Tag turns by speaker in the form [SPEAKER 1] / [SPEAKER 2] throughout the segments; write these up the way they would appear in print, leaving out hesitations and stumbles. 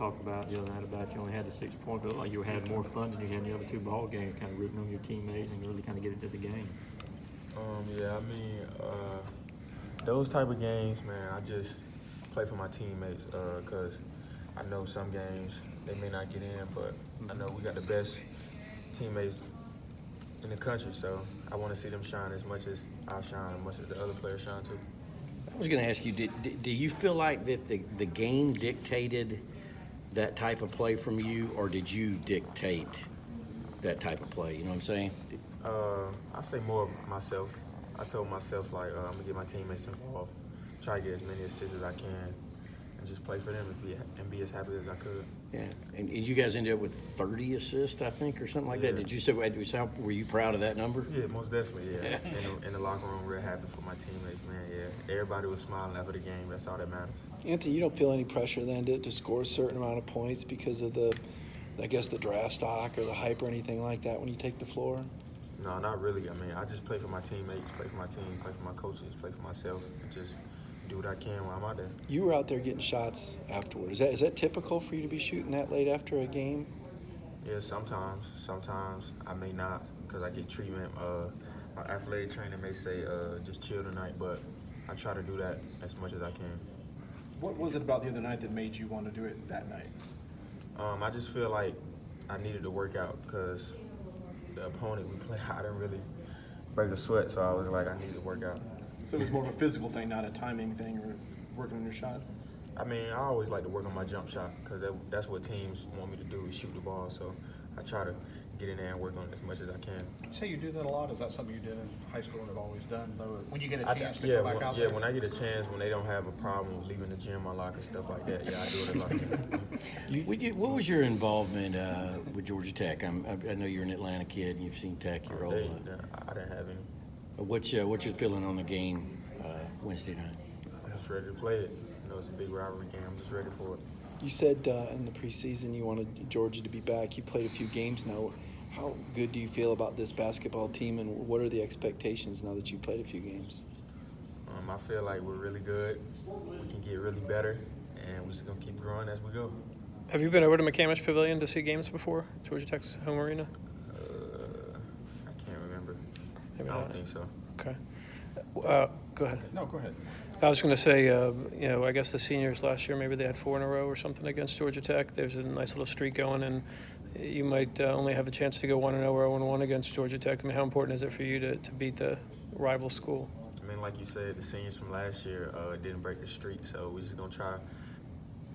[SPEAKER 1] talked about the other night about you only had the 6 points, but like you had more fun than you had in the other 2 ball games, kind of rooting on your teammates and really kind of get into the game.
[SPEAKER 2] Yeah, I mean, those type of games, man, I just play for my teammates because I know some games they may not get in, but I know we got the best teammates in the country, so I want to see them shine as much as I shine, as much as the other players shine too.
[SPEAKER 3] I was going to ask you, do you feel like that the game dictated that type of play from you, or did you dictate that type of play? You know what I'm saying?
[SPEAKER 2] I say more of myself. I told myself, like, I'm going to get my teammates involved, try to get as many assists as I can, and just play for them and be as happy as I could.
[SPEAKER 3] Yeah, and you guys ended up with 30 assists, I think, or something like that. Did you say, were you proud of that number?
[SPEAKER 2] Yeah, most definitely, yeah. in the locker room, real happy for my teammates, man, yeah. Everybody was smiling after the game. That's all that matters.
[SPEAKER 4] Anthony, you don't feel any pressure then to score a certain amount of points because of the draft stock or the hype or anything like that when you take the floor?
[SPEAKER 2] No, not really. I mean, I just play for my teammates, play for my team, play for my coaches, play for myself, and just do what I can while I'm out there.
[SPEAKER 4] You were out there getting shots afterward. Is that typical for you to be shooting that late after a game?
[SPEAKER 2] Yeah, sometimes. Sometimes I may not because I get treatment. My athletic trainer may say just chill tonight, but I try to do that as much as I can.
[SPEAKER 5] What was it about the other night that made you want to do it that night?
[SPEAKER 2] I just feel like I needed to work out because the opponent we play, I didn't really break a sweat, so I was like, I need to work out.
[SPEAKER 5] So it was more of a physical thing, not a timing thing or working on your shot?
[SPEAKER 2] I mean, I always like to work on my jump shot because that's what teams want me to do is shoot the ball. So I try to get in there and work on it as much as I can.
[SPEAKER 6] You say you do that a lot? Is that something you did in high school and have always done? Though, when you get a chance to go back out there?
[SPEAKER 2] Yeah, when I get a chance, when they don't have a problem leaving the gym, my locker, stuff like that, yeah, I do it a lot.
[SPEAKER 3] What was your involvement with Georgia Tech? I know you're an Atlanta kid and you've seen Tech your whole life.
[SPEAKER 2] I didn't have any.
[SPEAKER 3] What's your feeling on the game Wednesday night?
[SPEAKER 2] I'm just ready to play it. You know, it's a big rivalry game. I'm just ready for it.
[SPEAKER 4] You said in the preseason you wanted Georgia to be back. You played a few games now. How good do you feel about this basketball team, and what are the expectations now that you've played a few games?
[SPEAKER 2] I feel like we're really good. We can get really better, and we're just going to keep growing as we go.
[SPEAKER 7] Have you been over to McCamish Pavilion to see games before, Georgia Tech's home arena?
[SPEAKER 2] I can't remember.
[SPEAKER 7] Maybe
[SPEAKER 2] I don't
[SPEAKER 7] not.
[SPEAKER 2] think so.
[SPEAKER 7] Okay. Go ahead.
[SPEAKER 6] No, go ahead.
[SPEAKER 7] I was going to say, I guess the seniors last year, maybe they had 4 in a row or something against Georgia Tech. There's a nice little streak going, and you might only have a chance to go 1-0 or 0-1 against Georgia Tech. I mean, how important is it for you to beat the rival school?
[SPEAKER 2] I mean, like you said, the seniors from last year didn't break the streak, so we're just going to try to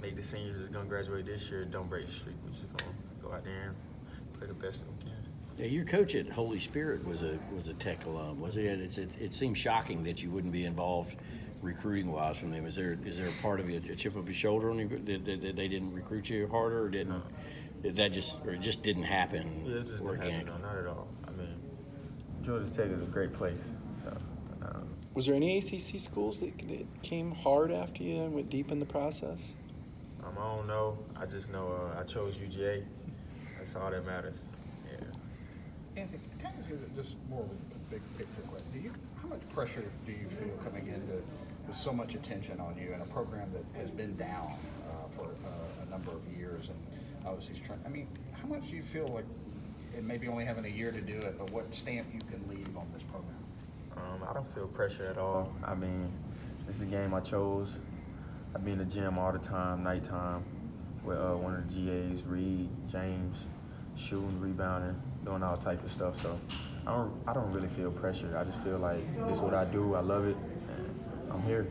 [SPEAKER 2] make the seniors that's going to graduate this year don't break the streak. We're just going to go out there and play the best that we can.
[SPEAKER 3] Yeah, your coach at Holy Spirit was a Tech alum, was he? It seemed shocking that you wouldn't be involved recruiting-wise from them. Is there a part of you, a chip of your shoulder on you that they didn't recruit you harder, or didn't? That just didn't happen?
[SPEAKER 2] Yeah, it just didn't happen. No, not at all. I mean, Georgia Tech is a great place. So,
[SPEAKER 4] Was there any ACC schools that came hard after you and went deep in the process?
[SPEAKER 2] I don't know. I just know I chose UGA. That's all that matters. Yeah.
[SPEAKER 6] Anthony, kind of just more of a big picture question. How much pressure do you feel coming into with so much attention on you in a program that has been down for a number of years, and obviously trying? I mean, how much do you feel like, and maybe only having a year to do it, but what stamp you can leave on this program?
[SPEAKER 2] I don't feel pressure at all. I mean, this is a game I chose. I be in the gym all the time, nighttime, with one of the GAs, Reed, James, shooting, rebounding, doing all type of stuff. So I don't really feel pressure. I just feel like this is what I do. I love it, and I'm here.